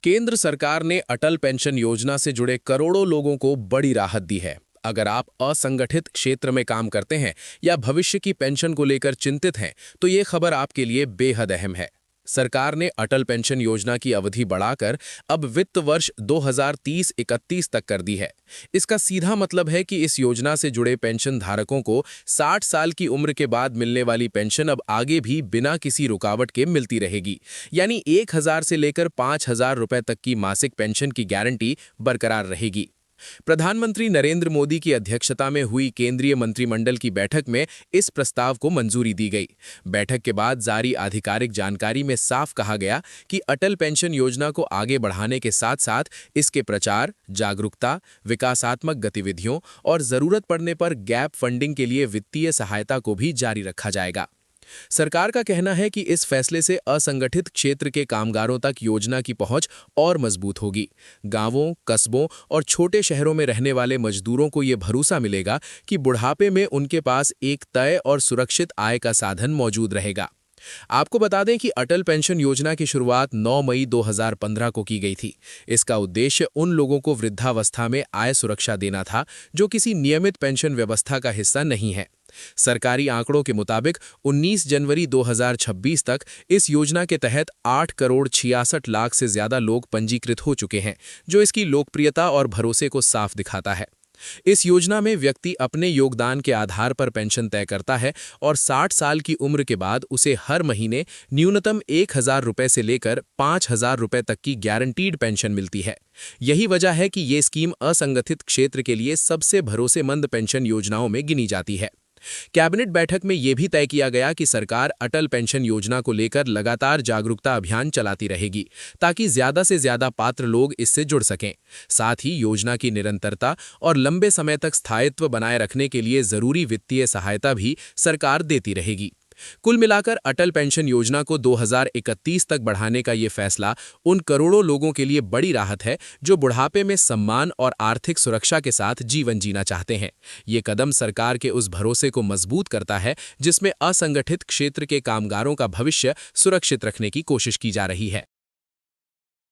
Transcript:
केंद्र सरकार ने अटल पेंशन योजना से जुड़े करोड़ों लोगों को बड़ी राहत दी है। अगर आप असंगठित क्षेत्र में काम करते हैं या भविष्य की पेंशन को लेकर चिंतित हैं, तो ये खबर आपके लिए बेहद अहम है। सरकार ने अटल पेंशन योजना की अवधि बढ़ाकर अब वित्त वर्ष 2030-31 तक कर दी है। इसका सीधा मतलब है कि इस योजना से जुड़े पेंशन धारकों को 60 साल की उम्र के बाद मिलने वाली पेंशन अब आगे भी बिना किसी रुकावट के मिलती रहेगी। यानी 1000 से लेकर 5000 रुपए तक की मासिक पेंशन की गारंटी बरकरार रहेगी। प्रधानमंत्री नरेंद्र मोदी की अध्यक्षता में हुई केंद्रीय मंत्रिमंडल की बैठक में इस प्रस्ताव को मंजूरी दी गई। बैठक के बाद जारी आधिकारिक जानकारी में साफ कहा गया कि अटल पेंशन योजना को आगे बढ़ाने के साथ-साथ इसके प्रचार, जागरूकता, विकासात्मक गतिविधियों और जरूरत पड़ने पर गैप फंडिंग के लिए वित्तीय सहायता को भी जारी रखा जाएगा। सरकार का कहना है कि इस फैसले से असंगठित क्षेत्र के कामगारों तक योजना की पहुंच और मजबूत होगी। गांवों, कस्बों और छोटे शहरों में रहने वाले मजदूरों को ये भरोसा मिलेगा कि बुढ़ापे में उनके पास एक तय और सुरक्षित आय का साधन मौजूद रहेगा। आपको बता दें कि अटल पेंशन योजना की शुरुआत 9 मई 2015 को की गई थी। इसका उद्देश्य उन लोगों को वृद्धावस्था में आय सुरक्षा देना था जो किसी नियमित पेंशन व्यवस्था का हिस्सा नहीं है। सरकारी आंकड़ों के मुताबिक 19 जनवरी 2026 तक इस योजना के तहत 8 करोड़ 66 लाख से ज्यादा लोग पंजीकृत हो चुके हैं, जो इसकी लोकप्रियता और भरोसे को साफ दिखाता है। इस योजना में व्यक्ति अपने योगदान के आधार पर पेंशन तय करता है और 60 साल की उम्र के बाद उसे हर महीने न्यूनतम 1000 रुपए से लेकर 5000 रुपए तक की गारंटीड पेंशन मिलती है। यही वजह है कि ये स्कीम असंगठित क्षेत्र के लिए सबसे भरोसेमंद पेंशन योजनाओं में गिनी जाती है। कैबिनेट बैठक में यह भी तय किया गया कि सरकार अटल पेंशन योजना को लेकर लगातार जागरूकता अभियान चलाती रहेगी, ताकि ज्यादा से ज्यादा पात्र लोग इससे जुड़ सकें। साथ ही योजना की निरंतरता और लंबे समय तक स्थायित्व बनाए रखने के लिए जरूरी वित्तीय सहायता भी सरकार देती रहेगी। कुल मिलाकर अटल पेंशन योजना को 2031 तक बढ़ाने का ये फैसला उन करोड़ों लोगों के लिए बड़ी राहत है जो बुढ़ापे में सम्मान और आर्थिक सुरक्षा के साथ जीवन जीना चाहते हैं। ये कदम सरकार के उस भरोसे को मजबूत करता है जिसमें असंगठित क्षेत्र के कामगारों का भविष्य सुरक्षित रखने की कोशिश की जा रही है।